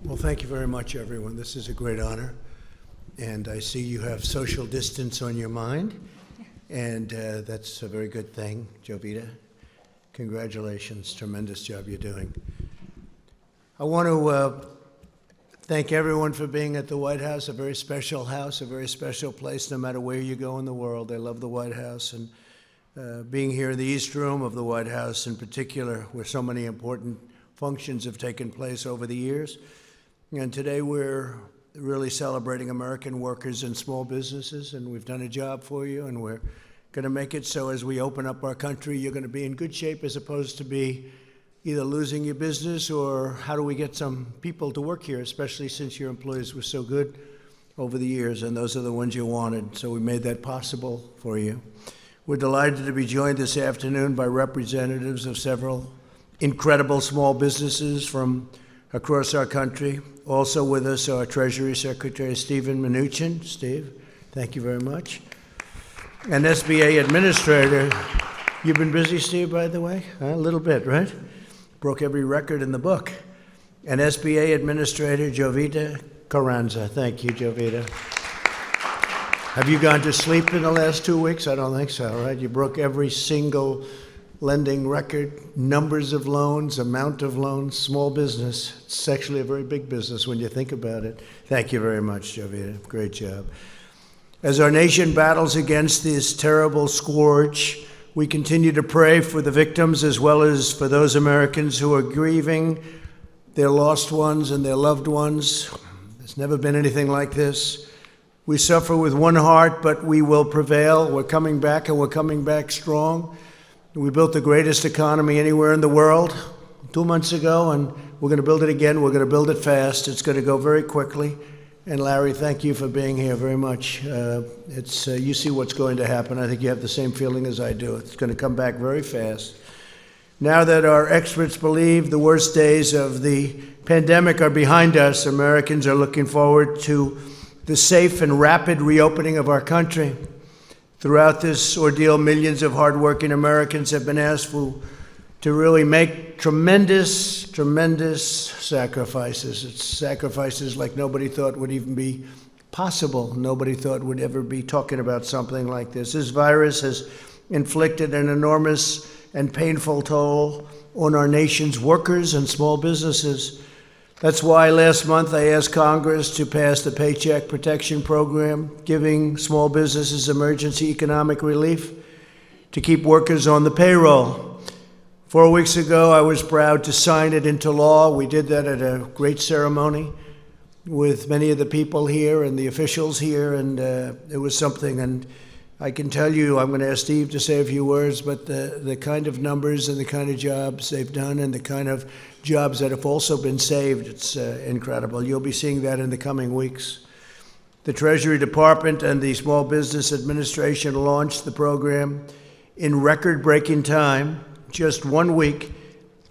Well, thank you very much, everyone. This is a great honor. And I see you have social distance on your mind, and that's a very good thing. Jovita, congratulations. Tremendous job you're doing. I want to thank everyone for being at the White House, a very special house, a very special place, no matter where you go in the world. I love the White House, and being here in the East Room of the White House in particular, where so many important functions have taken place over the years. And today we're really celebrating American workers and small businesses, and we've done a job for you, and we're going to make it so as we open up our country, you're going to be in good shape as opposed to be either losing your business or how do we get some people to work here, especially since your employees were so good over the years, and those are the ones you wanted. So we made that possible for you. We're delighted to be joined this afternoon by representatives of several incredible small businesses from across our country. Also with us, our Treasury Secretary, Stephen Mnuchin. Steve, thank you very much. And SBA Administrator. You've been busy, Steve, by the way? A little bit, right? Broke every record in the book. And SBA Administrator Jovita Carranza. Thank you, Jovita. Have you gone to sleep in the last 2 weeks? I don't think so, right? You broke every single lending record, numbers of loans, amount of loans, small business. It's actually a very big business when you think about it. Thank you very much, Jovita. Great job. As our nation battles against this terrible scourge, we continue to pray for the victims as well as for those Americans who are grieving their lost ones and their loved ones. There's never been anything like this. We suffer with one heart, but we will prevail. We're coming back, and we're coming back strong. We built the greatest economy anywhere in the world 2 months ago, and we're going to build it again. We're going to build it fast. It's going to go very quickly. And Larry, thank you for being here very much. You see what's going to happen. I think you have the same feeling as I do. It's going to come back very fast. Now that our experts believe the worst days of the pandemic are behind us, Americans are looking forward to the safe and rapid reopening of our country. Throughout this ordeal, millions of hardworking Americans have been asked to really make tremendous sacrifices. It's sacrifices like nobody thought would even be possible. Nobody thought would ever be talking about something like this. This virus has inflicted an enormous and painful toll on our nation's workers and small businesses. That's why last month I asked Congress to pass the Paycheck Protection Program, giving small businesses emergency economic relief to keep workers on the payroll. 4 weeks ago, I was proud to sign it into law. We did that at a great ceremony with many of the people here and the officials here, and it was something. And I can tell you, I'm going to ask Steve to say a few words, but the kind of numbers and the kind of jobs they've done and the kind of jobs that have also been saved, it's incredible. You'll be seeing that in the coming weeks. The Treasury Department and the Small Business Administration launched the program in record-breaking time, just 1 week.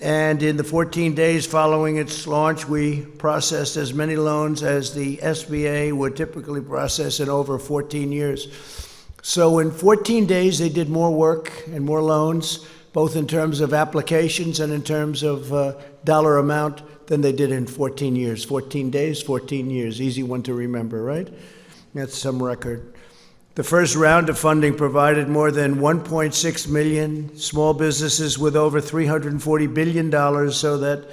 And in the 14 days following its launch, we processed as many loans as the SBA would typically process in over 14 years. So in 14 days, they did more work and more loans, both in terms of applications and in terms of dollar amount, than they did in 14 years. 14 days, 14 years. Easy one to remember, right? That's some record. The first round of funding provided more than 1.6 million small businesses with over $340 billion so that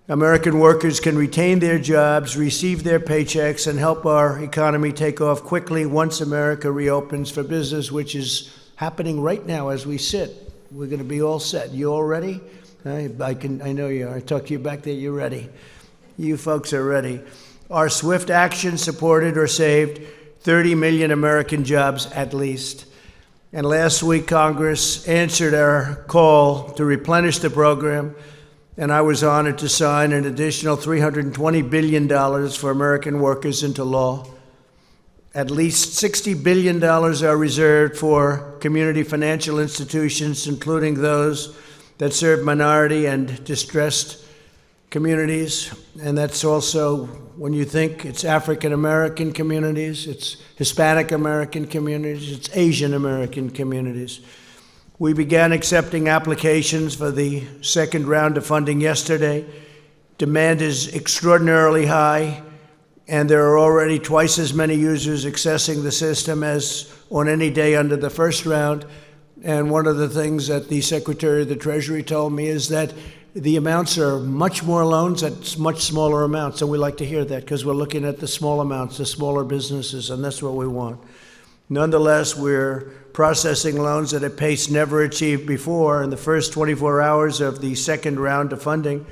American workers can retain their jobs, receive their paychecks, and help our economy take off quickly once America reopens for business, which is happening right now as we sit. We're going to be all set. You all ready? I know you are. I talked to you back there. You're ready. You folks are ready. Our swift action supported or saved 30 million American jobs at least. And last week, Congress answered our call to replenish the program, and I was honored to sign an additional $320 billion for American workers into law. At least $60 billion are reserved for community financial institutions, including those that serve minority and distressed communities. And that's also, when you think, it's African American communities, it's Hispanic American communities, it's Asian American communities. We began accepting applications for the second round of funding yesterday. Demand is extraordinarily high, and there are already twice as many users accessing the system as on any day under the first round. And one of the things that the Secretary of the Treasury told me is that the amounts are much more loans at much smaller amounts. And we like to hear that because we're looking at the small amounts, the smaller businesses, and that's what we want. Nonetheless, we're processing loans at a pace never achieved before. In the first 24 hours of the second round of funding,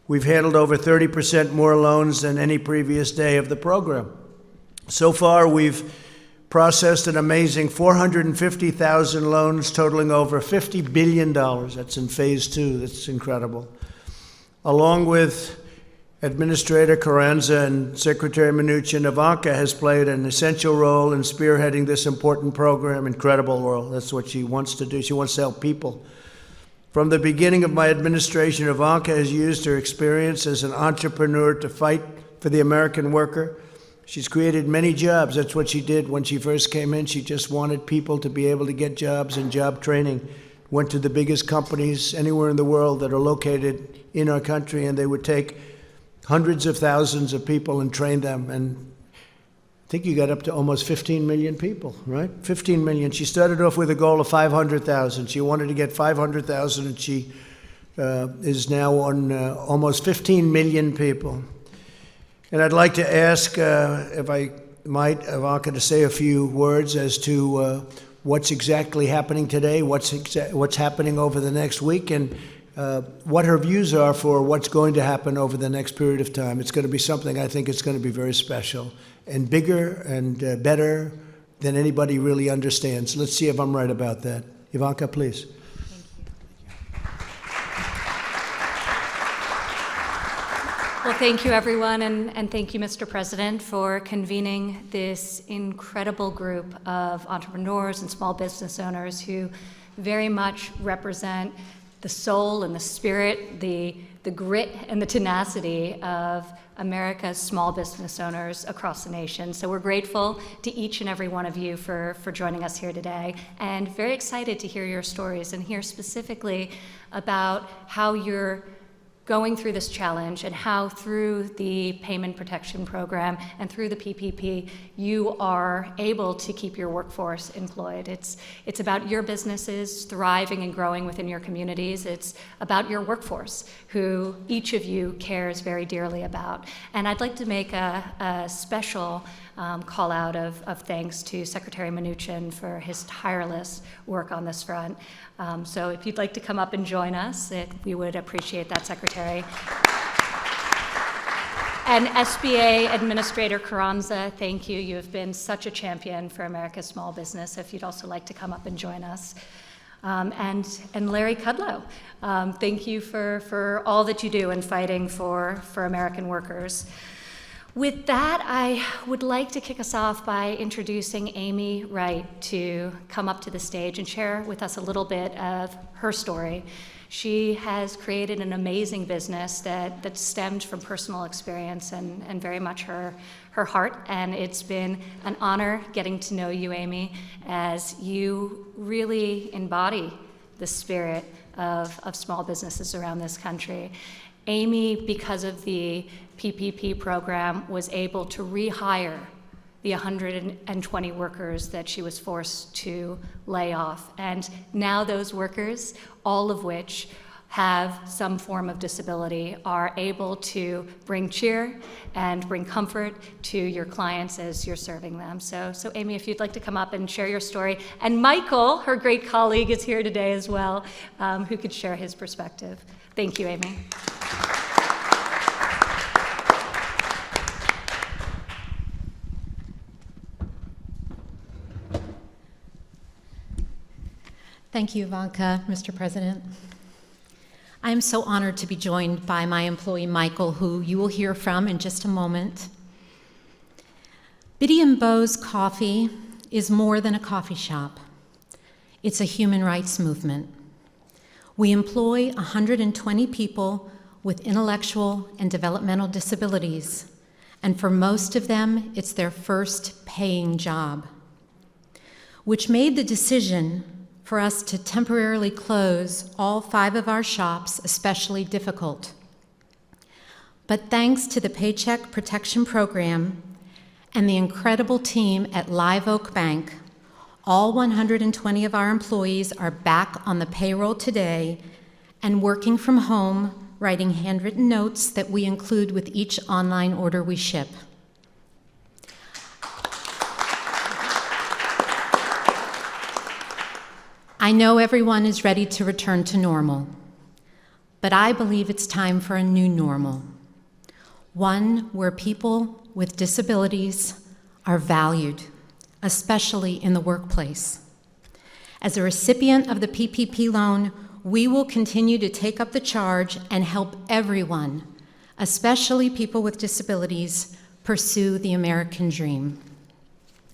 we've handled over 30% more loans than any previous day of the program. So far, we've processed an amazing 450,000 loans totaling over $50 billion. That's in phase 2. That's incredible. Along with Administrator Carranza and Secretary Mnuchin, Ivanka has played an essential role in spearheading this important program. Incredible role. That's what she wants to do. She wants to help people. From the beginning of my administration, Ivanka has used her experience as an entrepreneur to fight for the American worker. She's created many jobs. That's what she did when she first came in. She just wanted people to be able to get jobs and job training. Went to the biggest companies anywhere in the world that are located in our country, and they would take hundreds of thousands of people and train them. And I think you got up to almost 15 million people, right? 15 million. She started off with a goal of 500,000. She wanted to get 500,000, and she is now on almost 15 million people. And I'd like to ask, if I might, Ivanka, to say a few words as to what's exactly happening today, what's happening over the next week, and what her views are for what's going to happen over the next period of time. It's going to be something I think it's going to be very special and bigger and better than anybody really understands. Let's see if I'm right about that. Ivanka, please. Well, thank you, everyone, and thank you, Mr. President, for convening this incredible group of entrepreneurs and small business owners who very much represent the soul and the spirit, the grit and the tenacity of America's small business owners across the nation. So we're grateful to each and every one of you for joining us here today, and very excited to hear your stories and hear specifically about how you're going through this challenge and how through the Payment Protection Program and through the PPP, you are able to keep your workforce employed. It's about your businesses thriving and growing within your communities. It's about your workforce, who each of you cares very dearly about. And I'd like to make a special call out of thanks to Secretary Mnuchin for his tireless work on this front. So if you'd like to come up and join us, we would appreciate that, Secretary. And SBA Administrator Carranza, thank you. You have been such a champion for America's small business. If you'd also like to come up and join us. And Larry Kudlow, thank you for all that you do in fighting for American workers. With that, I would like to kick us off by introducing Amy Wright to come up to the stage and share with us a little bit of her story. She has created an amazing business that stemmed from personal experience and very much her heart, and it's been an honor getting to know you, Amy, as you really embody the spirit of small businesses around this country. Amy, because of the PPP program, was able to rehire the 120 workers that she was forced to lay off. And now those workers, all of which have some form of disability, are able to bring cheer and bring comfort to your clients as you're serving them. So Amy, if you'd like to come up and share your story. And Michael, her great colleague, is here today as well, who could share his perspective. Thank you, Amy. Thank you, Ivanka, Mr. President. I am so honored to be joined by my employee, Michael, who you will hear from in just a moment. Biddy and Beau's Coffee is more than a coffee shop. It's a human rights movement. We employ 120 people with intellectual and developmental disabilities, and for most of them, it's their first paying job, which made the decision for us to temporarily close all 5 of our shops especially difficult. But thanks to the Paycheck Protection Program and the incredible team at Live Oak Bank, all 120 of our employees are back on the payroll today and working from home, writing handwritten notes that we include with each online order we ship. I know everyone is ready to return to normal, but I believe it's time for a new normal, one where people with disabilities are valued, especially in the workplace. As a recipient of the PPP loan, we will continue to take up the charge and help everyone, especially people with disabilities, pursue the American dream.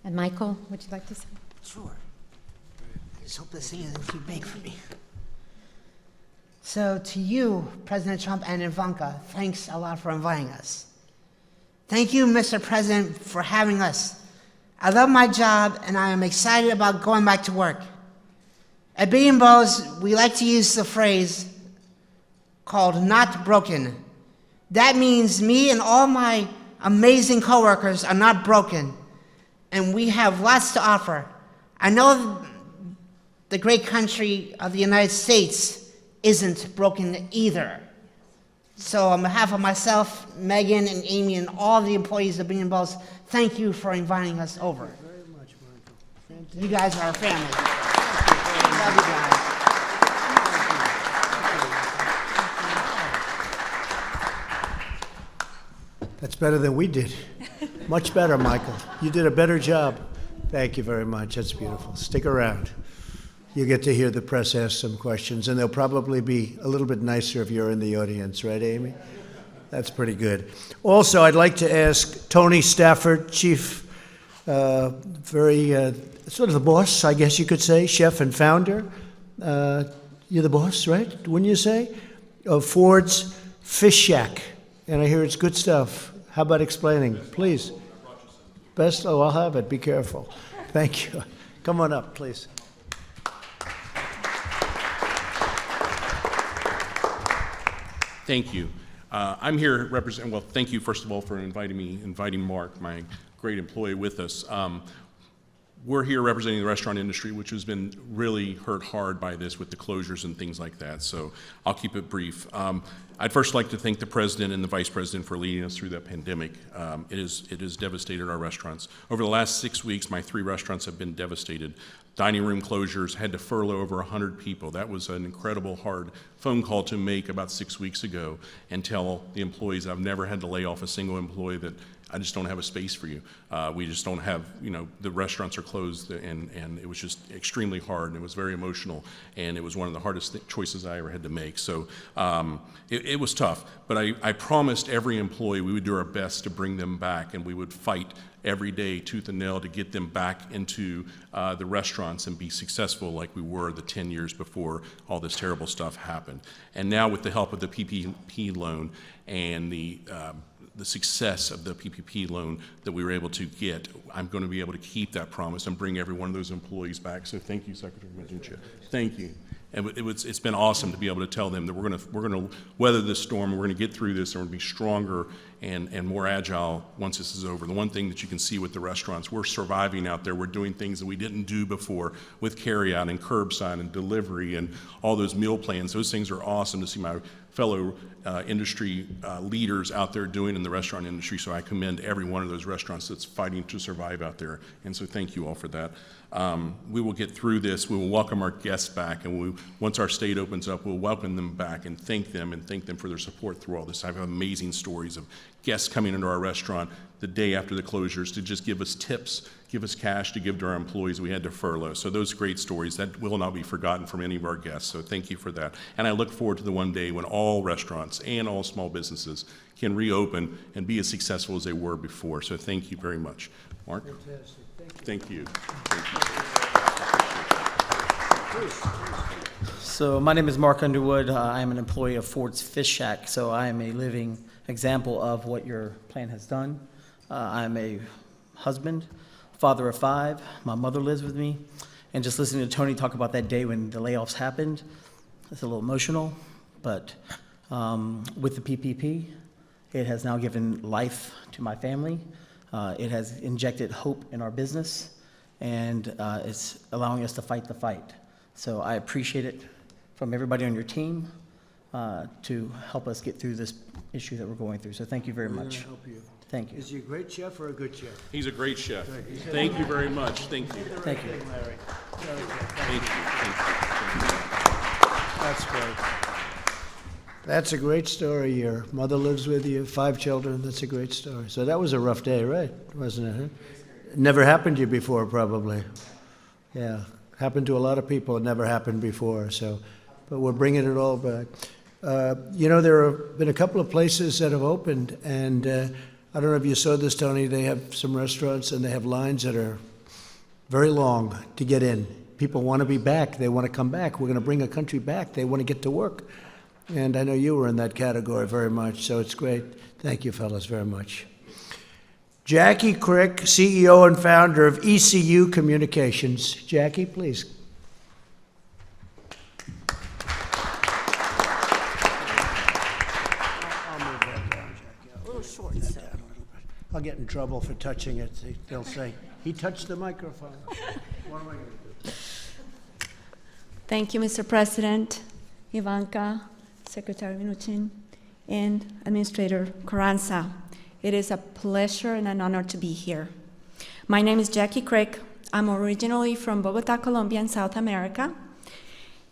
And Michael, would you like to say? Sure. I just hope this thing isn't too big for me. So to you, President Trump and Ivanka, thanks a lot for inviting us. Thank you, Mr. President, for having us. I love my job, and I am excited about going back to work. At Beanbo's, we like to use the phrase called not broken. That means me and all my amazing coworkers are not broken, and we have lots to offer. I know the great country of the United States isn't broken either. So on behalf of myself, Megan, and Amy, and all the employees of Beanbo's, thank you for inviting us over. Thank you very much, Michael. You guys are our family. Love you guys. That's better than we did. Much better, Michael. You did a better job. Thank you very much. That's beautiful. Stick around. You get to hear the press ask some questions, and they'll probably be a little bit nicer if you're in the audience, right, Amy? That's pretty good. Also, I'd like to ask Tony Stafford, Chief, sort of the boss, I guess you could say, chef and founder. You're the boss, right? Wouldn't you say? Of Ford's Fish Shack. And I hear it's good stuff. How about explaining, please? Best? Oh, I'll have it. Be careful. Thank you. Come on up, please. Thank you. I'm here representing, well, thank you, first of all, for inviting Mark, my great employee, with us. We're here representing the restaurant industry, which has been really hurt hard by this with the closures and things like that, so I'll keep it brief. I'd first like to thank the President and the Vice President for leading us through that pandemic. It has devastated our restaurants. Over the last 6 weeks, my 3 restaurants have been devastated. Dining room closures, had to furlough over 100 people. That was an incredible hard phone call to make about 6 weeks ago and tell the employees I've never had to lay off a single employee that I just don't have a space for you. We just don't have, the restaurants are closed, and it was just extremely hard, and it was very emotional, and it was one of the hardest choices I ever had to make. So it was tough, but I promised every employee we would do our best to bring them back, and we would fight every day, tooth and nail, to get them back into the restaurants and be successful like we were the 10 years before all this terrible stuff happened. And now with the help of the PPP loan and the success of the PPP loan that we were able to get, I'm going to be able to keep that promise and bring every one of those employees back. So thank you, Secretary Meduncha. Thank you. And it's been awesome to be able to tell them that we're going to weather this storm, we're going to get through this, and we're going to be stronger and more agile once this is over. The one thing that you can see with the restaurants, we're surviving out there. We're doing things that we didn't do before with carryout and curbside and delivery and all those meal plans. Those things are awesome to see my fellow industry leaders out there doing in the restaurant industry, so I commend every one of those restaurants that's fighting to survive out there, and so thank you all for that. We will get through this. We will welcome our guests back, and once our state opens up, we'll welcome them back and thank them for their support through all this. I have amazing stories of guests coming into our restaurant the day after the closures to just give us tips, give us cash to give to our employees we had to furlough. So those great stories, that will not be forgotten from any of our guests, so thank you for that. And I look forward to the one day when all restaurants and all small businesses can reopen and be as successful as they were before. So thank you very much. Mark? Fantastic. Thank you. So my name is Mark Underwood. I am an employee of Ford's Fish Shack, so I am a living example of what your plan has done. I'm a husband, father of 5. My mother lives with me. And just listening to Tony talk about that day when the layoffs happened, it's a little emotional. But with the PPP, It has now given life to my family. It has injected hope in our business, and it's allowing us to fight the fight. So I appreciate it from everybody on your team to help us get through this issue that we're going through. So thank you very much. Help you. Thank you. Is he a great chef or a good chef? He's a great chef. Thank you very much. Thank you. Thank you. Larry. Thank you. That's great. That's a great story. Your mother lives with you, 5 children. That's a great story. So that was a rough day, right? Wasn't it? Huh? Never happened to you before, probably. Yeah, happened to a lot of people. It never happened before. So, but we're bringing it all back. You know, there have been a couple of places that have opened, and I don't know if you saw this, Tony. They have some restaurants, and they have lines that are very long to get in. People want to be back. They want to come back. We're going to bring a country back. They want to get to work. And I know you were in that category very much, so it's great. Thank you, fellas, very much. Jackie Crick, CEO and founder of ECU Communications. Jackie, please. I'll move that down, Jackie. A little short. That down a little bit. I'll get in trouble for touching it. They'll say, he touched the microphone. What am I going to do? Thank you, Mr. President, Ivanka, Secretary Minuchin, and Administrator Carranza. It is a pleasure and an honor to be here. My name is Jackie Crick. I'm originally from Bogota, Colombia, in South America.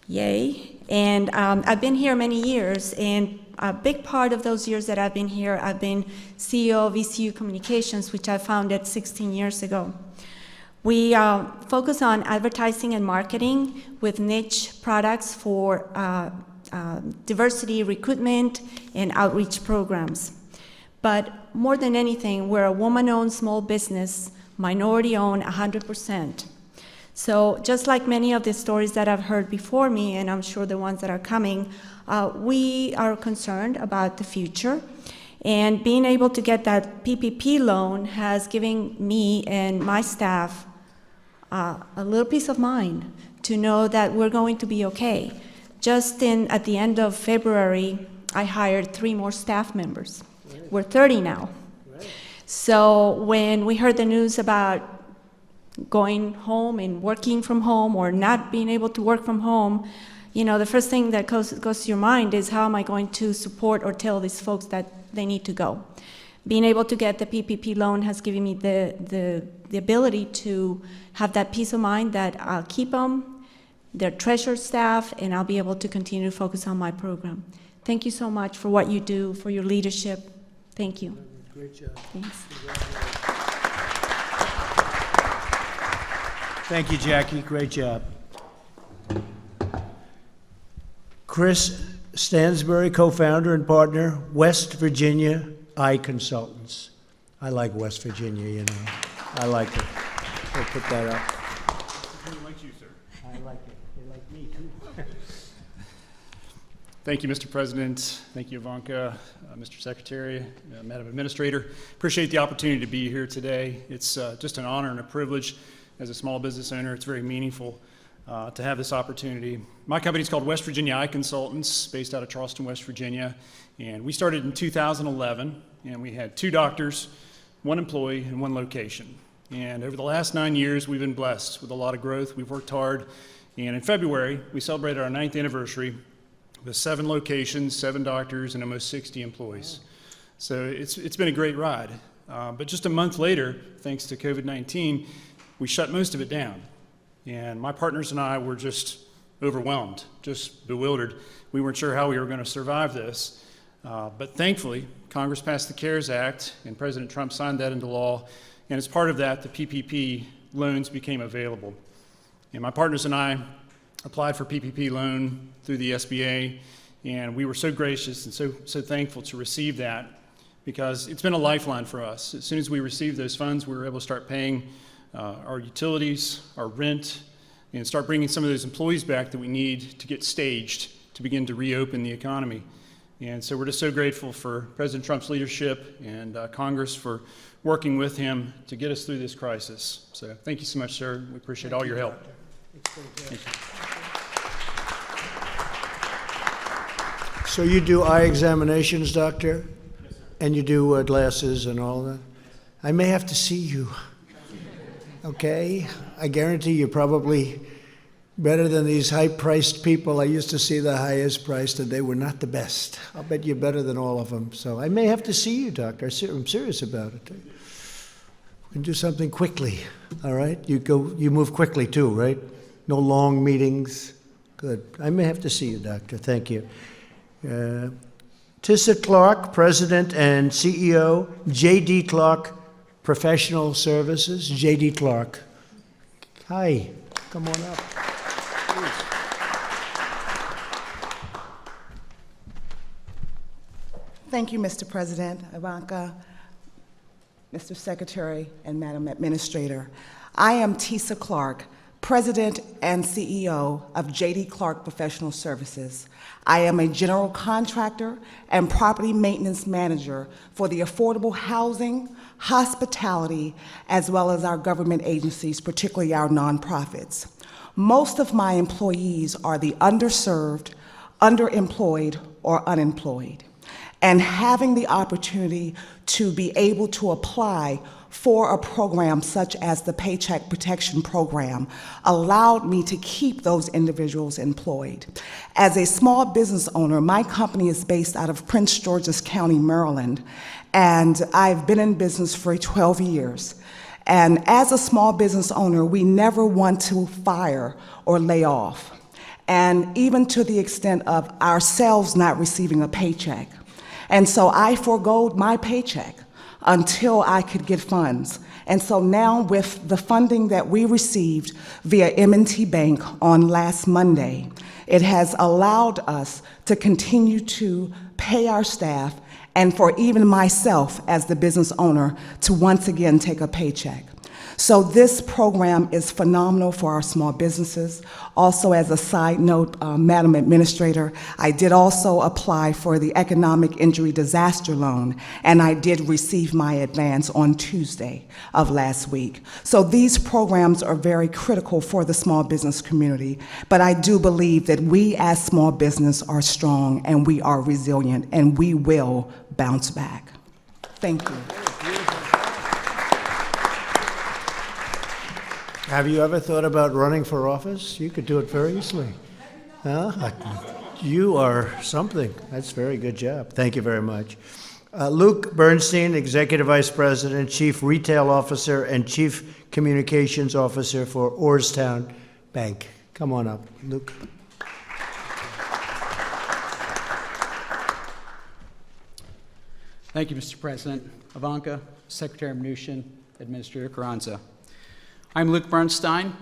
Yay. And I've been here many years, and a big part of those years that I've been here, I've been CEO of ECU Communications, which I founded 16 years ago. We focus on advertising and marketing with niche products for diversity recruitment and outreach programs. But more than anything, we're a woman-owned small business, minority-owned 100%. So just like many of the stories that I've heard before me, and I'm sure the ones that are coming, we are concerned about the future. And being able to get that PPP loan has given me and my staff a little peace of mind to know that we're going to be okay. Just at the end of February, I hired 3 more staff members. We're 30 now. So when we heard the news about going home and working from home or not being able to work from home, you know, the first thing that goes to your mind is, how am I going to support or tell these folks that they need to go? Being able to get the PPP loan has given me the ability to have that peace of mind that I'll keep them, their treasured staff, and I'll be able to continue to focus on my program. Thank you so much for what you do, for your leadership. Thank you. Great job. Thanks. Thank you, Jackie. Great job. Chris Stansbury, co-founder and partner, West Virginia Eye Consultants. I like West Virginia, you know. I like it. We'll put that up. Who likes you, sir? I like it. They like me, too. Thank you, Mr. President. Thank you, Ivanka, Mr. Secretary, Madam Administrator. Appreciate the opportunity to be here today. It's just an honor and a privilege as a small business owner. It's very meaningful to have this opportunity. My company is called West Virginia Eye Consultants, based out of Charleston, West Virginia. And we started in 2011, and we had 2 doctors, 1 employee, and 1 location. And over the last 9 years, we've been blessed with a lot of growth. We've worked hard. And in February, we celebrated our 9th anniversary with 7 locations, 7 doctors, and almost 60 employees. So it's been a great ride. But just a month later, thanks to COVID-19, we shut most of it down. And my partners and I were just overwhelmed, just bewildered. We weren't sure how we were going to survive this. But thankfully, Congress passed the CARES Act, and President Trump signed that into law. And as part of that, the PPP loans became available. And my partners and I applied for PPP loan through the SBA, and we were so gracious and so thankful to receive that, because it's been a lifeline for us. As soon as we received those funds, we were able to start paying our utilities, our rent, and start bringing some of those employees back that we need to get staged to begin to reopen the economy. And so we're just so grateful for President Trump's leadership and Congress for working with him to get us through this crisis. So thank you so much, sir. We appreciate all your help. Thank you. So you do eye examinations, doctor? Yes, sir. And you do glasses and all that? I may have to see you. Okay? I guarantee you're probably better than these high-priced people. I used to see the highest priced, and they were not the best. I'll bet you're better than all of them. So I may have to see you, doctor. I'm serious about it. We can do something quickly, all right? You move quickly too, right? No long meetings. Good. I may have to see you, doctor. Thank you. Tissa Clark, President and CEO, J.D. Clark Professional Services. J.D. Clark. Hi. Come on up. Thank you, Mr. President, Ivanka, Mr. Secretary, and Madam Administrator. I am Tissa Clark, President and CEO of J.D. Clark Professional Services. I am a general contractor and property maintenance manager for the affordable housing, hospitality, as well as our government agencies, particularly our nonprofits. Most of my employees are the underserved, underemployed, or unemployed. And having the opportunity to be able to apply for a program such as the Paycheck Protection Program allowed me to keep those individuals employed. As a small business owner, my company is based out of Prince George's County, Maryland, and I've been in business for 12 years. And as a small business owner, we never want to fire or lay off, and even to the extent of ourselves not receiving a paycheck. And so I forgoed my paycheck until I could get funds. And so now with the funding that we received via M&T Bank on last Monday, it has allowed us to continue to pay our staff and for even myself as the business owner to once again take a paycheck. So this program is phenomenal for our small businesses. Also, as a side note, Madam Administrator, I did also apply for the Economic Injury Disaster Loan, and I did receive my advance on Tuesday of last week. So these programs are very critical for the small business community, but I do believe that we as small business are strong and we are resilient and we will bounce back. Thank you. Have you ever thought about running for office? You could do it very easily. Huh? You are something. That's a very good job. Thank you very much. Luke Bernstein, Executive Vice President, Chief Retail Officer, and Chief Communications Officer for Orrstown Bank. Come on up, Luke. Thank you, Mr. President. Ivanka, Secretary Mnuchin, Administrator Carranza. I'm Luke Bernstein,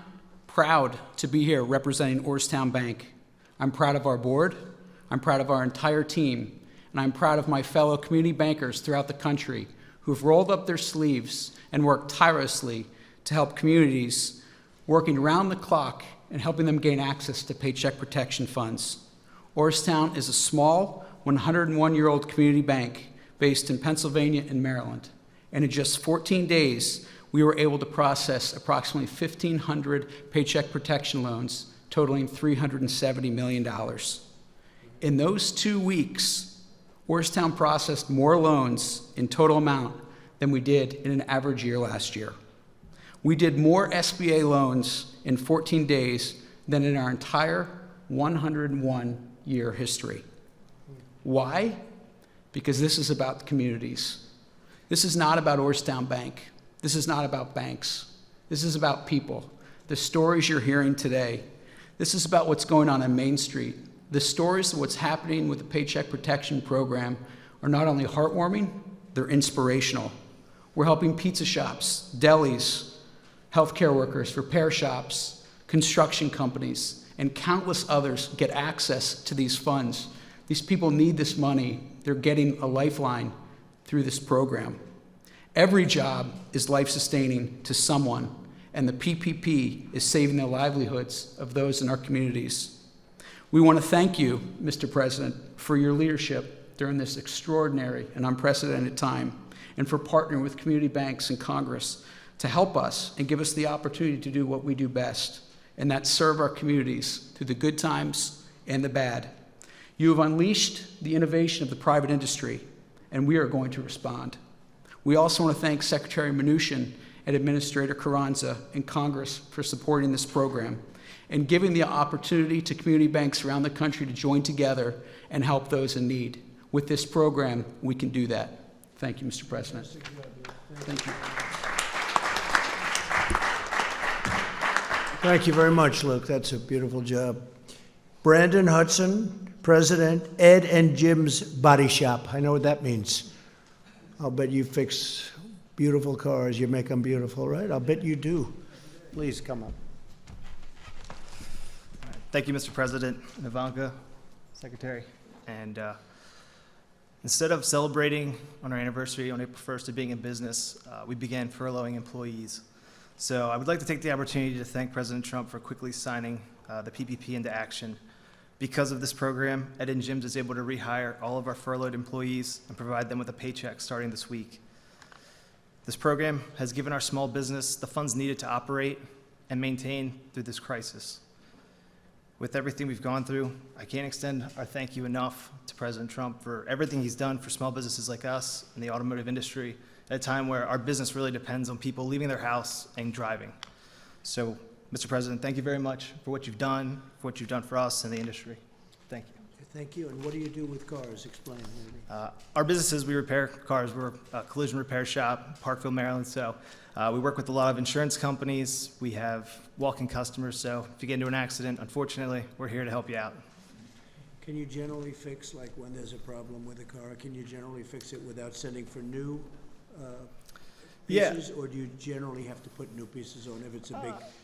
proud to be here representing Orrstown Bank. I'm proud of our board, I'm proud of our entire team, and I'm proud of my fellow community bankers throughout the country who've rolled up their sleeves and worked tirelessly to help communities, working around the clock and helping them gain access to paycheck protection funds. Orrstown is a small 101-year-old community bank based in Pennsylvania and Maryland, and in just 14 days, we were able to process approximately 1,500 paycheck protection loans totaling $370 million. In those 2 weeks, Orrstown processed more loans in total amount than we did in an average year last year. We did more SBA loans in 14 days than in our entire 101-year history. Why? Because this is about communities. This is not about Orrstown Bank. This is not about banks. This is about people. The stories you're hearing today. This is about what's going on Main Street. The stories of what's happening with the Paycheck Protection Program are not only heartwarming, they're inspirational. We're helping pizza shops, delis, healthcare workers, repair shops, construction companies, and countless others get access to these funds. These people need this money. They're getting a lifeline through this program. Every job is life-sustaining to someone, and the PPP is saving the livelihoods of those in our communities. We want to thank you, Mr. President, for your leadership during this extraordinary and unprecedented time, and for partnering with community banks and Congress to help us and give us the opportunity to do what we do best, and that's serve our communities through the good times and the bad. You have unleashed the innovation of the private industry, and we are going to respond. We also want to thank Secretary Mnuchin and Administrator Carranza and Congress for supporting this program and giving the opportunity to community banks around the country to join together and help those in need. With this program, we can do that. Thank you, Mr. President. Thank you. Thank you very much, Luke. That's a beautiful job. Brandon Hudson, President, Ed and Jim's Body Shop. I know what that means. I'll bet you fix beautiful cars. You make them beautiful, right? I'll bet you do. Please come up. Thank you, Mr. President, and Ivanka, Secretary. And instead of celebrating on our anniversary on April 1st of being in business, we began furloughing employees. So I would like to take the opportunity to thank President Trump for quickly signing the PPP into action. Because of this program, Ed and Jim's is able to rehire all of our furloughed employees and provide them with a paycheck starting this week. This program has given our small business the funds needed to operate and maintain through this crisis. With everything we've gone through, I can't extend our thank you enough to President Trump for everything he's done for small businesses like us in the automotive industry at a time where our business really depends on people leaving their house and driving. So, Mr. President, thank you very much for what you've done for us and the industry. Thank you. Thank you. And what do you do with cars? Explain. Maybe. Our businesses, we repair cars. We're a collision repair shop, Parkville, Maryland. So we work with a lot of insurance companies. We have walk-in customers. So if you get into an accident, unfortunately, we're here to help you out. Can you generally fix, like when there's a problem with a car, can you generally fix it without sending for new pieces? Or do you generally have to put new pieces on if it's a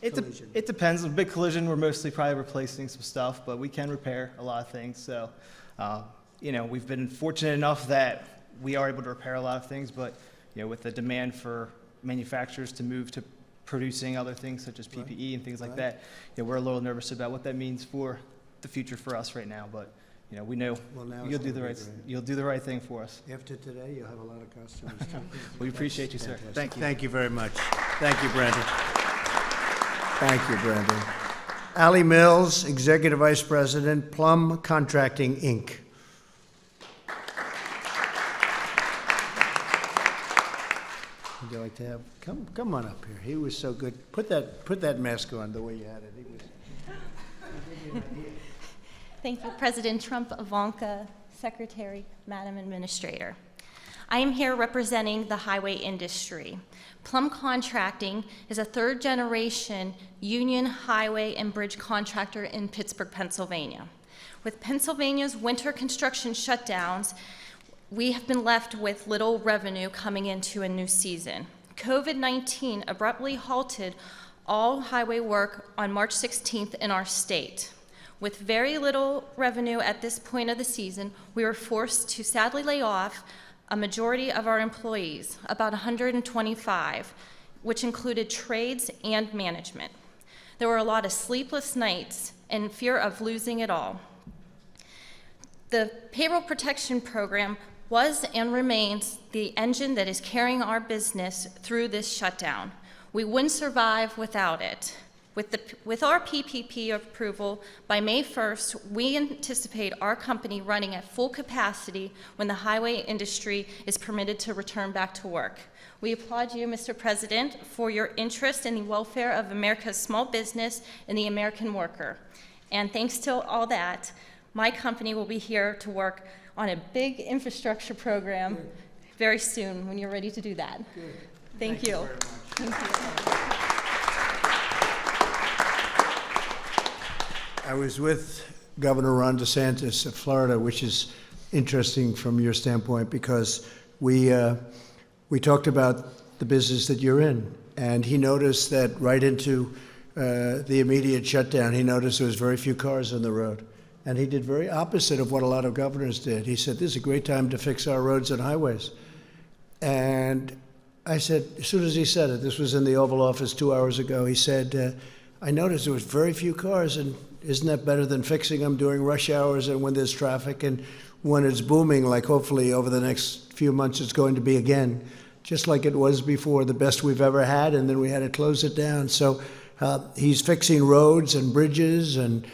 big collision? It depends. On a big collision, we're mostly probably replacing some stuff, but we can repair a lot of things. So, we've been fortunate enough that we are able to repair a lot of things, but, with the demand for manufacturers to move to producing other things such as PPE and things like that, we're a little nervous about what that means for the future for us right now. But, we know you'll do the right thing for us. After today, you'll have a lot of customers. We appreciate you, sir. Fantastic. Thank you. Thank you very much. Thank you, Brandon. Thank you, Brandon. Allie Mills, Executive Vice President, Plum Contracting, Inc. Would you like to have, come on up here. He was so good. Put that mask on the way you had it. He was. Thank you, President Trump, Ivanka, Secretary, Madam Administrator. I am here representing the highway industry. Plum Contracting is a third-generation union highway and bridge contractor in Pittsburgh, Pennsylvania. With Pennsylvania's winter construction shutdowns, we have been left with little revenue coming into a new season. COVID-19 abruptly halted all highway work on March 16th in our state. With very little revenue at this point of the season, we were forced to sadly lay off a majority of our employees, about 125, which included trades and management. There were a lot of sleepless nights and fear of losing it all. The Payroll Protection Program was and remains the engine that is carrying our business through this shutdown. We wouldn't survive without it. With our PPP approval, by May 1st, we anticipate our company running at full capacity when the highway industry is permitted to return back to work. We applaud you, Mr. President, for your interest in the welfare of America's small business and the American worker. And thanks to all that, my company will be here to work on a big infrastructure program very soon when you're ready to do that. Good. Thank you. Very much. Thank you. I was with Governor Ron DeSantis of Florida, which is interesting from your standpoint because we talked about the business that you're in, and he noticed that right into the immediate shutdown, he noticed there was very few cars on the road, and he did very opposite of what a lot of governors did. He said, "This is a great time to fix our roads and highways," and I said, as soon as he said it, this was in the Oval Office 2 hours ago, he said, "I noticed there was very few cars, and isn't that better than fixing them during rush hours and when there's traffic and when it's booming, like hopefully over the next few months it's going to be again, just like it was before, the best we've ever had, and then we had to close it down." So he's fixing roads and bridges and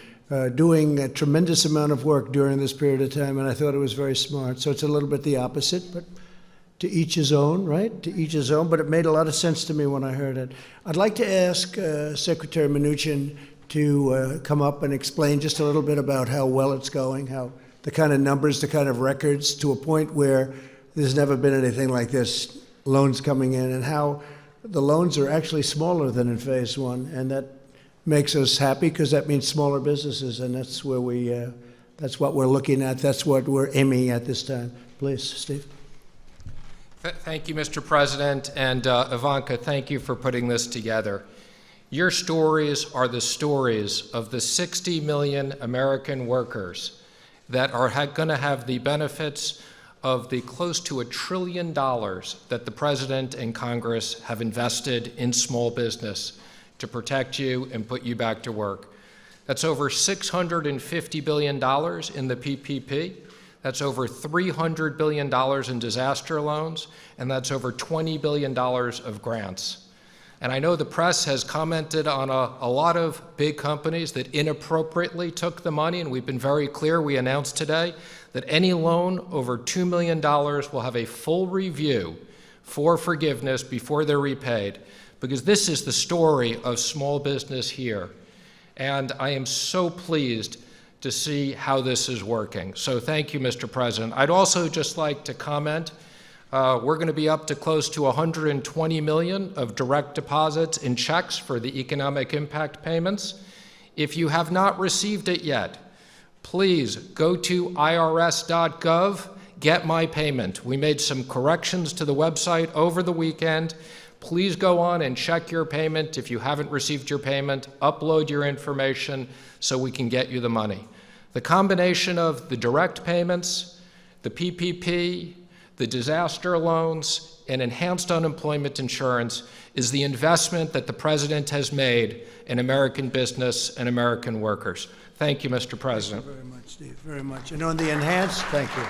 doing a tremendous amount of work during this period of time, and I thought it was very smart. So it's a little bit the opposite, but to each his own, right? To each his own, but it made a lot of sense to me when I heard it. I'd like to ask Secretary Mnuchin to come up and explain just a little bit about how well it's going, how the kind of numbers, the kind of records, to a point where there's never been anything like this, loans coming in, and how the loans are actually smaller than in phase one, and that makes us happy because that means smaller businesses, and that's where that's what we're looking at, that's what we're aiming at this time. Please, Steve. Thank you, Mr. President, and Ivanka, thank you for putting this together. Your stories are the stories of the 60 million American workers that are going to have the benefits of the close to $1 trillion that the President and Congress have invested in small business to protect you and put you back to work. That's over $650 billion in the PPP. That's over $300 billion in disaster loans, and that's over $20 billion of grants. And I know the press has commented on a lot of big companies that inappropriately took the money, and we've been very clear. We announced today that any loan over $2 million will have a full review for forgiveness before they're repaid, because this is the story of small business here. And I am so pleased to see how this is working. So thank you, Mr. President. I'd also just like to comment, we're going to be up to close to 120 million of direct deposits in checks for the economic impact payments. If you have not received it yet, please go to irs.gov, get my payment. We made some corrections to the website over the weekend. Please go on and check your payment. If you haven't received your payment, upload your information so we can get you the money. The combination of the direct payments, the PPP, the disaster loans, and enhanced unemployment insurance is the investment that the President has made in American business and American workers. Thank you, Mr. President. Thank you very much, Steve, very much. And on the enhanced, thank you.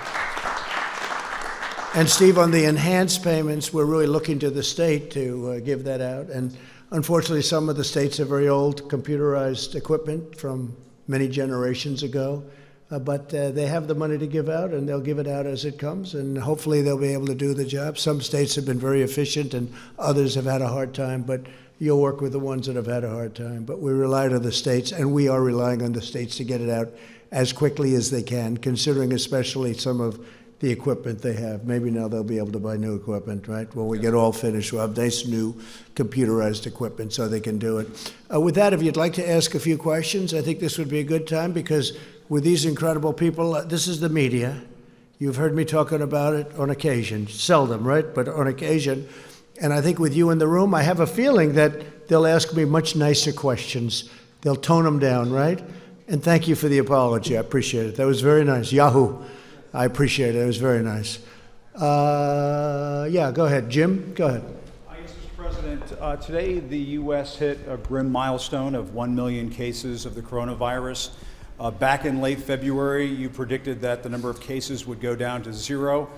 And Steve, on the enhanced payments, we're really looking to the state to give that out. And unfortunately, some of the states have very old computerized equipment from many generations ago. But they have the money to give out, and they'll give it out as it comes, and hopefully they'll be able to do the job. Some states have been very efficient, and others have had a hard time, but you'll work with the ones that have had a hard time. But we rely on the states, and we are relying on the states to get it out as quickly as they can, considering especially some of the equipment they have. Maybe now they'll be able to buy new equipment, right? When we get all finished, we'll have nice new computerized equipment so they can do it. With that, if you'd like to ask a few questions, I think this would be a good time, because with these incredible people, this is the media. You've heard me talking about it on occasion, seldom, right? But on occasion. And I think with you in the room, I have a feeling that they'll ask me much nicer questions. They'll tone them down, right? And thank you for the apology. I appreciate it. That was very nice. Yahoo. I appreciate it. It was very nice. Yeah, go ahead. Jim, go ahead. Yes, Mr. President. Today, the U.S. hit a grim milestone of 1 million cases of the coronavirus. Back in late February, you predicted that the number of cases would go down to 0.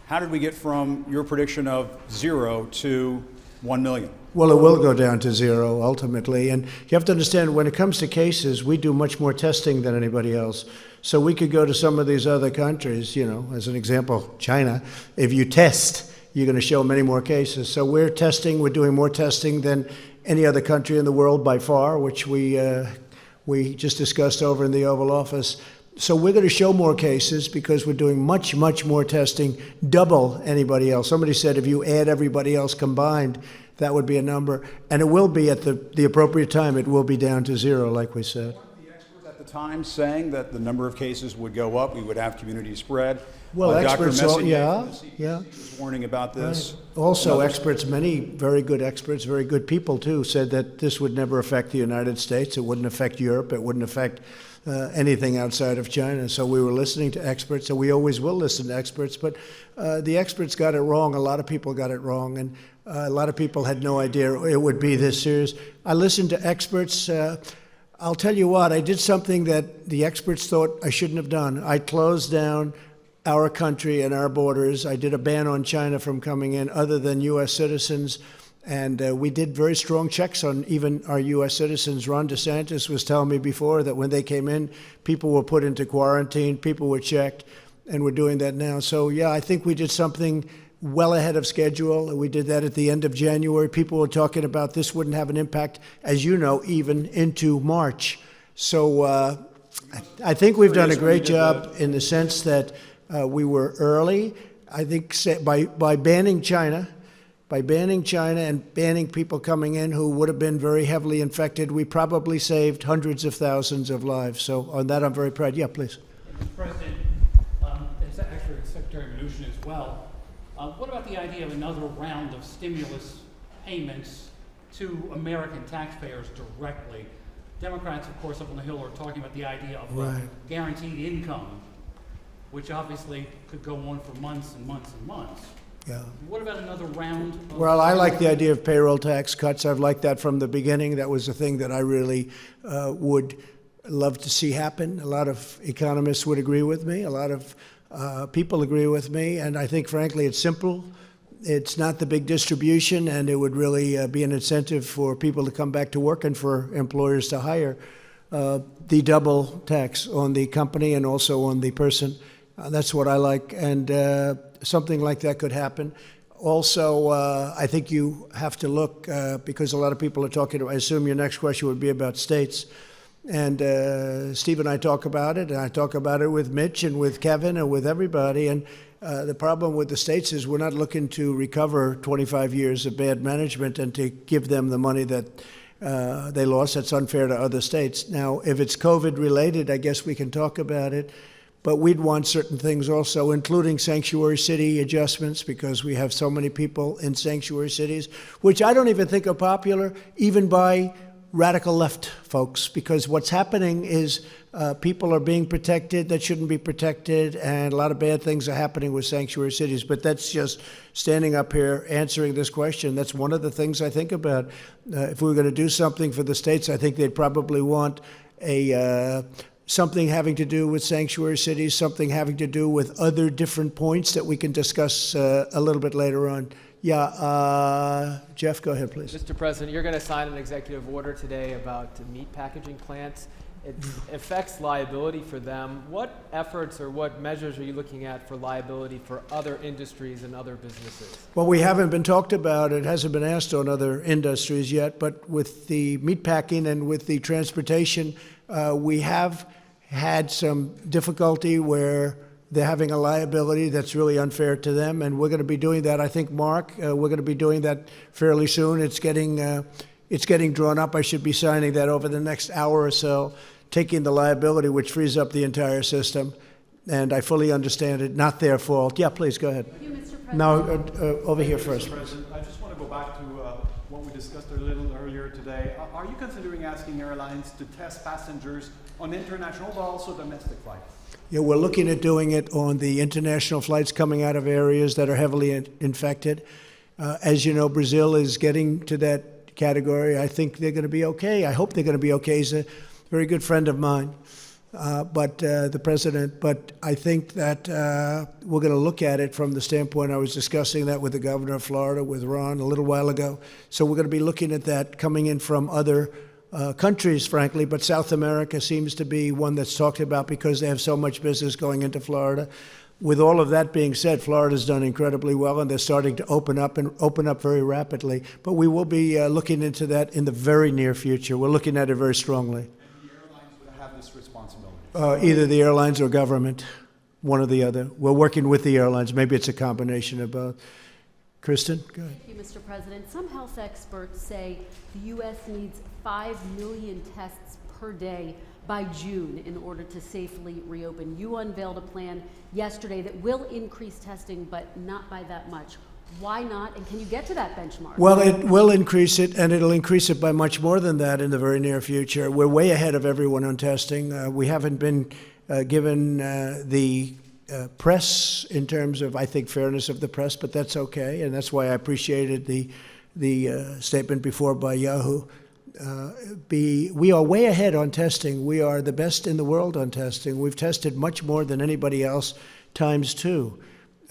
How did we get from your prediction of 0 to 1 million? Well, it will go down to 0 ultimately. And you have to understand, when it comes to cases, we do much more testing than anybody else. So we could go to some of these other countries, you know, as an example, China. If you test, you're going to show many more cases. So we're doing more testing than any other country in the world by far, which we just discussed over in the Oval Office. So we're going to show more cases because we're doing much, much more testing, double anybody else. Somebody said if you add everybody else combined, that would be a number. And it will be at the appropriate time, it will be down to 0, like we said. Weren't the experts at the time saying that the number of cases would go up, we would have community spread? Well, experts, Dr. Messier yeah, from the CDC yeah. was warning about this. Right. Also, experts, many very good experts, very good people too, said that this would never affect the United States. It wouldn't affect Europe. It wouldn't affect anything outside of China. So we were listening to experts, and we always will listen to experts. But the experts got it wrong. A lot of people got it wrong, and a lot of people had no idea it would be this serious. I listened to experts. I'll tell you what, I did something that the experts thought I shouldn't have done. I closed down our country and our borders. I did a ban on China from coming in other than U.S. citizens. And we did very strong checks on even our U.S. citizens. Ron DeSantis was telling me before that when they came in, people were put into quarantine, people were checked, and we're doing that now. So, yeah, I think we did something well ahead of schedule. We did that at the end of January. People were talking about this wouldn't have an impact, as you know, even into March. So I think we've done a great job in the sense that we were early. I think by banning China, and banning people coming in who would have been very heavily infected, we probably saved hundreds of thousands of lives. So on that, I'm very proud. Yeah, please. Mr. President, it's actually Secretary Mnuchin as well. What about the idea of another round of stimulus payments to American taxpayers directly? Democrats, of course, up on the Hill are talking about the idea of guaranteed income, which obviously could go on for months and months and months. Yeah. What about another round of... Well, I like the idea of payroll tax cuts. I've liked that from the beginning. That was a thing that I really would love to see happen. A lot of economists would agree with me. A lot of people agree with me. And I think, frankly, it's simple. It's not the big distribution, and it would really be an incentive for people to come back to work and for employers to hire. The double tax on the company and also on the person. That's what I like. And something like that could happen. Also, I think you have to look, because a lot of people are talking, I assume your next question would be about states. And Steve and I talk about it, and I talk about it with Mitch and with Kevin and with everybody. And the problem with the states is we're not looking to recover 25 years of bad management and to give them the money that they lost. That's unfair to other states. Now, if it's COVID related, I guess we can talk about it. But we'd want certain things also, including sanctuary city adjustments, because we have so many people in sanctuary cities, which I don't even think are popular, even by radical left folks, because what's happening is people are being protected that shouldn't be protected, and a lot of bad things are happening with sanctuary cities. But that's just standing up here answering this question. That's one of the things I think about. If we were going to do something for the states, I think they'd probably want something having to do with sanctuary cities, something having to do with other different points that we can discuss a little bit later on. Yeah, Jeff, go ahead, please. Mr. President, you're going to sign an executive order today about meat packaging plants. It affects liability for them. What efforts or what measures are you looking at for liability for other industries and other businesses? Well, we haven't been talked about. It hasn't been asked on other industries yet. But with the meat packing and with the transportation, we have had some difficulty where they're having a liability that's really unfair to them, and we're going to be doing that. I think, Mark, we're going to be doing that fairly soon. It's getting drawn up. I should be signing that over the next hour or so, taking the liability, which frees up the entire system. And I fully understand it. Not their fault. Yeah, please go ahead. Thank you, Mr. President. No, over here first. Mr. President, I just want to go back to what we discussed a little earlier today. Are you considering asking airlines to test passengers on international but also domestic flights? Yeah, we're looking at doing it on the international flights coming out of areas that are heavily infected. As you know, Brazil is getting to that category. I think they're going to be okay. I hope they're going to be okay. He's a very good friend of mine, the president. But I think that we're going to look at it from the standpoint, I was discussing that with the governor of Florida, with Ron, a little while ago. So we're going to be looking at that coming in from other countries, frankly, but South America seems to be one that's talked about because they have so much business going into Florida. With all of that being said, Florida's done incredibly well, and they're starting to open up very rapidly. But we will be looking into that in the very near future. We're looking at it very strongly. And the airlines would have this responsibility? Either the airlines or government, one or the other. We're working with the airlines. Maybe it's a combination of both. Kristen, go ahead. Thank you, Mr. President. Some health experts say the U.S. needs 5 million tests per day by June in order to safely reopen. You unveiled a plan yesterday that will increase testing, but not by that much. Why not? And can you get to that benchmark? Well, it will increase it, and it'll increase it by much more than that in the very near future. We're way ahead of everyone on testing. We haven't been given the press in terms of, I think, fairness of the press, but that's okay, and that's why I appreciated the statement before by Yahoo. We are way ahead on testing. We are the best in the world on testing. We've tested much more than anybody else, times 2.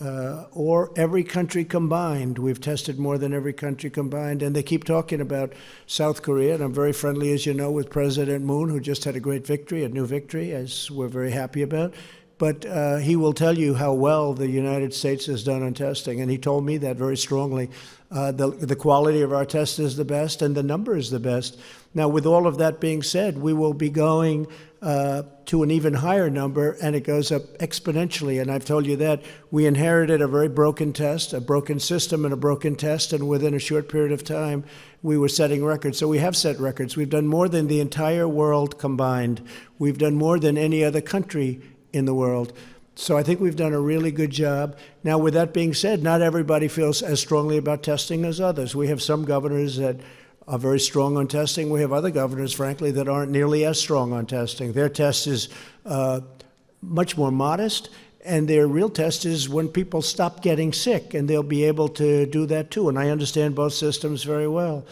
or every country combined. We've tested more than every country combined, and they keep talking about South Korea, and I'm very friendly, as you know, with President Moon, who just had a great victory, a new victory, as we're very happy about. But he will tell you how well the United States has done on testing, and he told me that very strongly. The quality of our test is the best, and the number is the best. Now, with all of that being said, we will be going to an even higher number, and it goes up exponentially. And I've told you that. We inherited a very broken test, a broken system and a broken test, and within a short period of time, we were setting records. So we have set records. We've done more than the entire world combined. We've done more than any other country in the world. So I think we've done a really good job. Now, with that being said, not everybody feels as strongly about testing as others. We have some governors that are very strong on testing. We have other governors, frankly, that aren't nearly as strong on testing. Their test is much more modest, and their real test is when people stop getting sick, and they'll be able to do that too. And I understand both systems very well.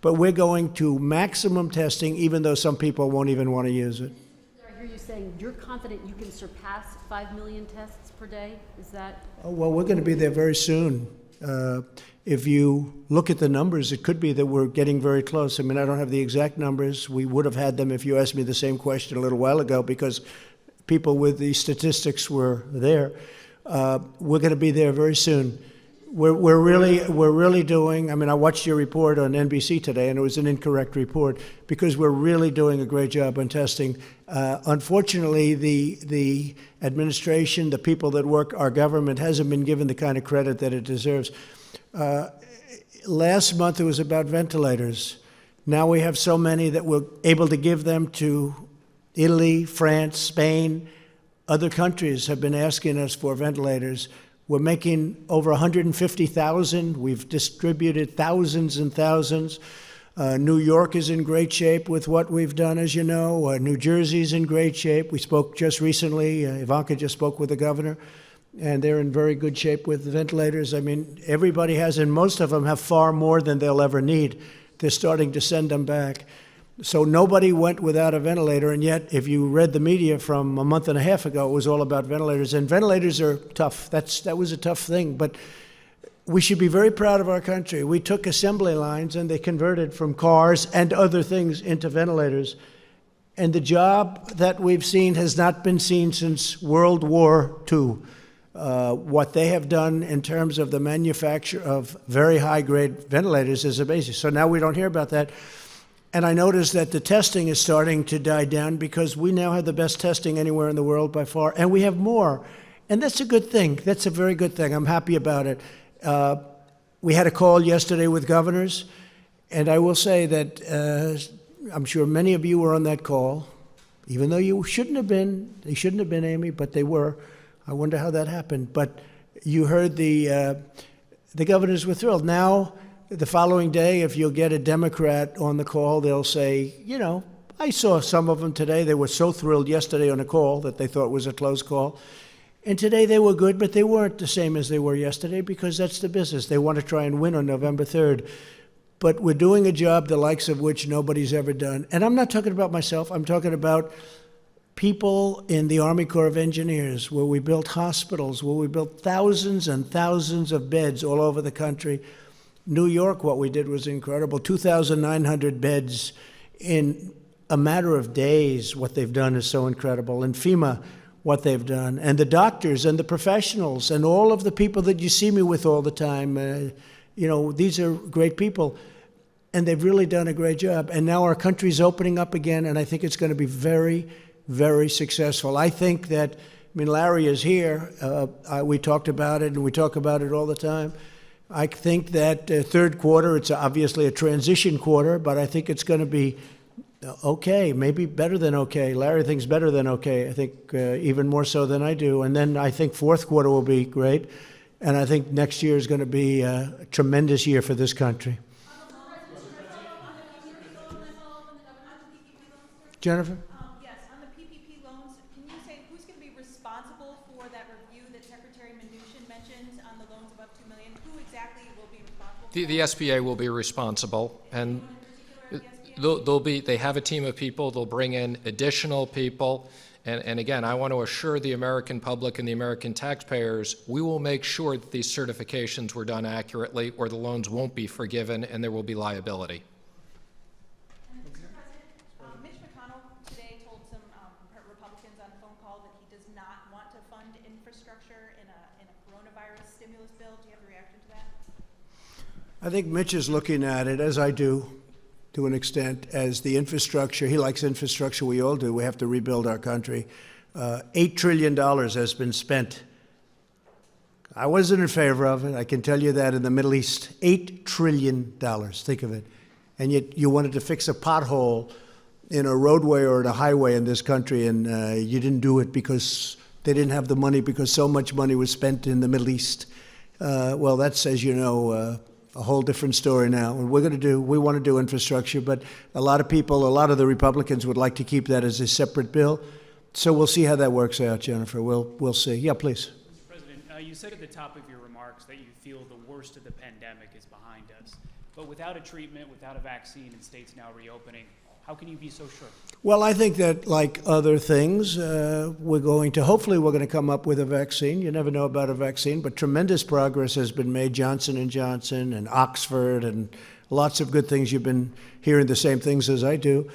But we're going to maximum testing, even though some people won't even want to use it. I hear you saying you're confident you can surpass 5 million tests per day? Is that? Oh, well, we're going to be there very soon. If you look at the numbers, it could be that we're getting very close. I mean, I don't have the exact numbers. We would have had them if you asked me the same question a little while ago, because people with the statistics were there. We're going to be there very soon. We're really doing, I mean, I watched your report on NBC today, and it was an incorrect report, because we're really doing a great job on testing. Unfortunately, the administration, the people that work our government, hasn't been given the kind of credit that it deserves. Last month it was about ventilators. Now we have so many that we're able to give them to Italy, France, Spain. Other countries have been asking us for ventilators. We're making over 150,000. We've distributed thousands and thousands. New York is in great shape with what we've done, as you know. New Jersey's in great shape. We spoke just recently, Ivanka just spoke with the governor, and they're in very good shape with the ventilators. I mean, everybody has, and most of them have far more than they'll ever need. They're starting to send them back. So nobody went without a ventilator, and yet if you read the media from a month and a half ago, it was all about ventilators, and ventilators are tough. That was a tough thing, but we should be very proud of our country. We took assembly lines and they converted from cars and other things into ventilators, and the job that we've seen has not been seen since World War II. What they have done in terms of the manufacture of very high-grade ventilators is amazing. So now we don't hear about that. And I noticed that the testing is starting to die down, because we now have the best testing anywhere in the world by far, and we have more. And that's a good thing. That's a very good thing. I'm happy about it. We had a call yesterday with governors, and I will say that I'm sure many of you were on that call, even though you shouldn't have been. They shouldn't have been, Amy, but they were. I wonder how that happened. But you heard the governors were thrilled. Now, the following day, if you'll get a Democrat on the call, they'll say, you know, I saw some of them today. They were so thrilled yesterday on a call that they thought it was a close call. And today they were good, but they weren't the same as they were yesterday, because that's the business. They want to try and win on November 3rd. But we're doing a job the likes of which nobody's ever done. And I'm not talking about myself. I'm talking about people in the Army Corps of Engineers, where we built hospitals, where we built thousands and thousands of beds all over the country. New York, what we did was incredible. 2,900 beds in a matter of days. What they've done is so incredible. And FEMA, what they've done. And the doctors and the professionals and all of the people that you see me with all the time. You know, these are great people. And they've really done a great job. And now our country's opening up again, and I think it's going to be very, very successful. I think that, I mean, Larry is here. We talked about it, and we talk about it all the time. I think that third quarter, it's obviously a transition quarter, but I think it's going to be okay, maybe better than okay. Larry thinks better than okay. I think even more so than I do. And then I think fourth quarter will be great. And I think next year is going to be a tremendous year for this country. Jennifer? Yes, on the PPP loans, can you say who's going to be responsible for that review that Secretary Mnuchin mentioned on the loans above $2 million? Who exactly will be responsible? The SBA will be responsible, and they have a team of people. They'll bring in additional people, And again, I want to assure the American public and the American taxpayers, we will make sure that these certifications were done accurately, or the loans won't be forgiven and there will be liability. Mr. President, Mitch McConnell today told some Republicans on a phone call that he does not want to fund infrastructure in a coronavirus stimulus bill. Do you have a reaction to that? I think Mitch is looking at it, as I do, to an extent, as the infrastructure. He likes infrastructure, we all do. We have to rebuild our country. $8 trillion has been spent. I wasn't in favor of it, I can tell you that, in the Middle East. $8 trillion, think of it. And yet you wanted to fix a pothole in a roadway or in a highway in this country, and you didn't do it because they didn't have the money, because so much money was spent in the Middle East. Well, that's, as you know, a whole different story now. And we want to do infrastructure, but a lot of people, a lot of the Republicans would like to keep that as a separate bill. So we'll see how that works out, Jennifer. We'll see. Yeah, please. Mr. President, you said at the top of your remarks that you feel the worst of the pandemic is behind us. But without a treatment, without a vaccine, and states now reopening, how can you be so sure? Well, I think that, like other things, hopefully we're going to come up with a vaccine. You never know about a vaccine, but tremendous progress has been made. Johnson & Johnson and Oxford and lots of good things. You've been hearing the same things as I do.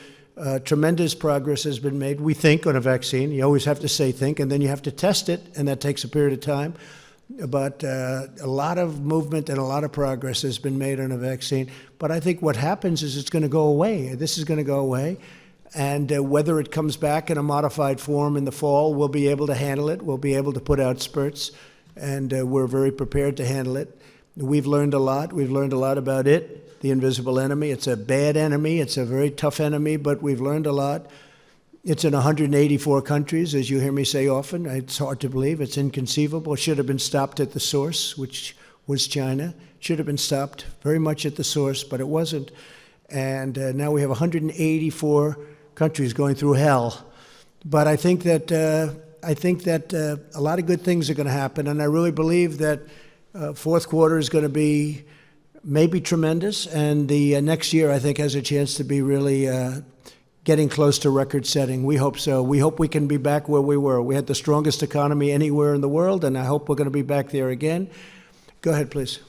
Tremendous progress has been made, we think, on a vaccine. You always have to say think, and then you have to test it, and that takes a period of time. But a lot of movement and a lot of progress has been made on a vaccine. But I think what happens is it's going to go away. This is going to go away. And whether it comes back in a modified form in the fall, we'll be able to handle it. We'll be able to put out spurts. And we're very prepared to handle it. We've learned a lot. We've learned a lot about it, the invisible enemy. It's a bad enemy. It's a very tough enemy, but we've learned a lot. It's in 184 countries, as you hear me say often. It's hard to believe. It's inconceivable. It should have been stopped at the source, which was China. It should have been stopped very much at the source, but it wasn't. And now we have 184 countries going through hell. But I think that a lot of good things are going to happen, and I really believe that fourth quarter is going to be maybe tremendous, and the next year I think has a chance to be really getting close to record setting. We hope so. We hope we can be back where we were. We had the strongest economy anywhere in the world, and I hope we're going to be back there again. Go ahead, please.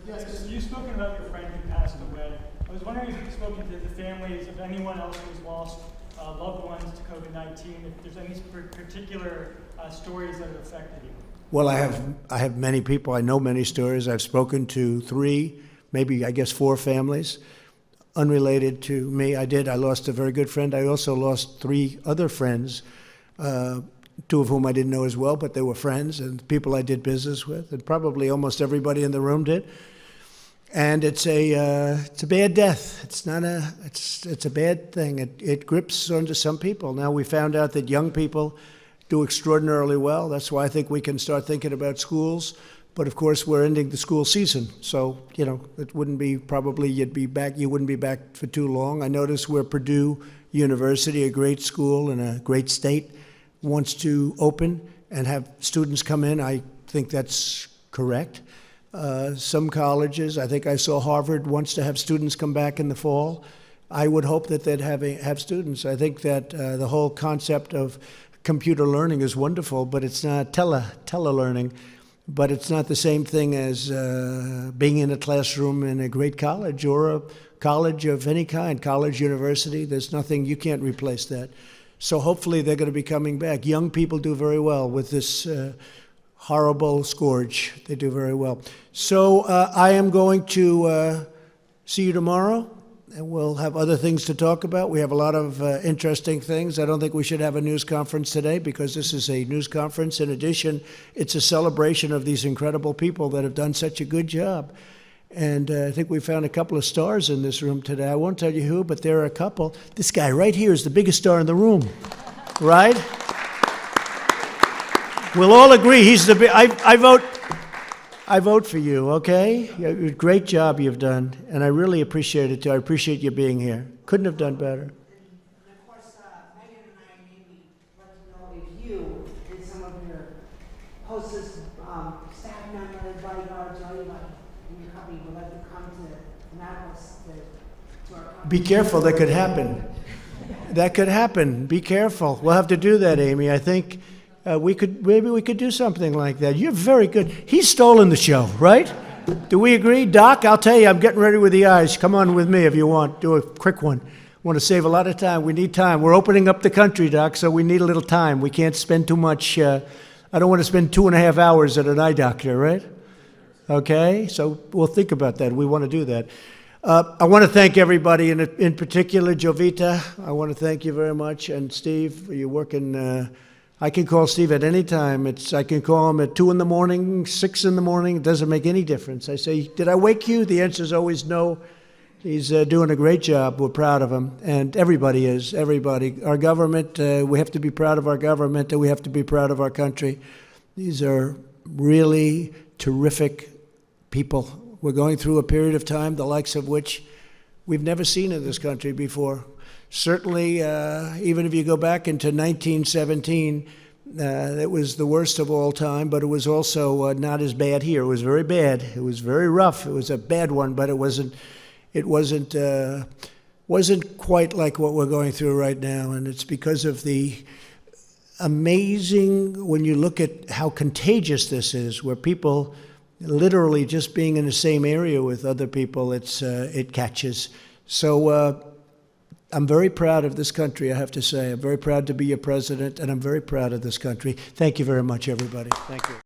Yes, you've spoken about your friend who passed away. I was wondering if you've spoken to the families of anyone else who's lost loved ones to COVID-19, if there's any particular stories that have affected you. Well, I have many people. I know many stories. I've spoken to 3, maybe I guess 4 families. Unrelated to me. I lost a very good friend. I also lost 3 other friends, 2 of whom I didn't know as well, but they were friends and people I did business with, and probably almost everybody in the room did. And it's a bad death. It's a bad thing. It grips onto some people. Now we found out that young people do extraordinarily well. That's why I think we can start thinking about schools. But of course, we're ending the school season, so it wouldn't be you wouldn't be back for too long. I noticed where Purdue University, a great school in a great state, wants to open and have students come in. I think that's correct. Some colleges, I think I saw Harvard wants to have students come back in the fall. I would hope that they'd have students. I think that the whole concept of computer learning is wonderful, but it's not tele-learning. But it's not the same thing as being in a classroom in a great college or a college of any kind, college, university. There's nothing, you can't replace that. So hopefully they're going to be coming back. Young people do very well with this horrible scourge. They do very well. So I am going to see you tomorrow, and we'll have other things to talk about. We have a lot of interesting things. I don't think we should have a news conference today because this is a news conference. In addition, it's a celebration of these incredible people that have done such a good job. And I think we found a couple of stars in this room today. I won't tell you who, but there are a couple. This guy right here is the biggest star in the room, right? We'll all agree he's the big. I vote for you, okay? Great job you've done, and I really appreciate it, too. I appreciate you being here. Couldn't have done better. And of course, Megan and I maybe want to know if you and some of your hostess, staff members, bodyguards, or anybody in your company would like to come to Annapolis to our company. Be careful, that could happen. That could happen. Be careful. We'll have to do that, Amy. I think maybe we could do something like that. You're very good. He's stolen the show, right? Do we agree? Doc, I'll tell you, I'm getting ready with the eyes. Come on with me if you want. Do a quick one. Want to save a lot of time. We need time. We're opening up the country, Doc, so we need a little time. We can't spend too much. I don't want to spend 2.5 hours at an eye doctor, right? Okay, so we'll think about that. We want to do that. I want to thank everybody, in particular, Jovita. I want to thank you very much. And Steve, you're working. I can call Steve at any time. I can call him at 2 in the morning, 6 in the morning. It doesn't make any difference. I say, did I wake you? The answer is always no. He's doing a great job. We're proud of him. And everybody is, everybody. Our government, we have to be proud of our government, and we have to be proud of our country. These are really terrific people. We're going through a period of time, the likes of which we've never seen in this country before. Certainly, even if you go back into 1917, it was the worst of all time, but it was also not as bad here. It was very bad. It was very rough. It was a bad one, but it wasn't quite like what we're going through right now. And it's because of the amazing, when you look at how contagious this is, where people literally just being in the same area with other people, it catches. So I'm very proud of this country, I have to say. I'm very proud to be your president, and I'm very proud of this country. Thank you very much, everybody. Thank you.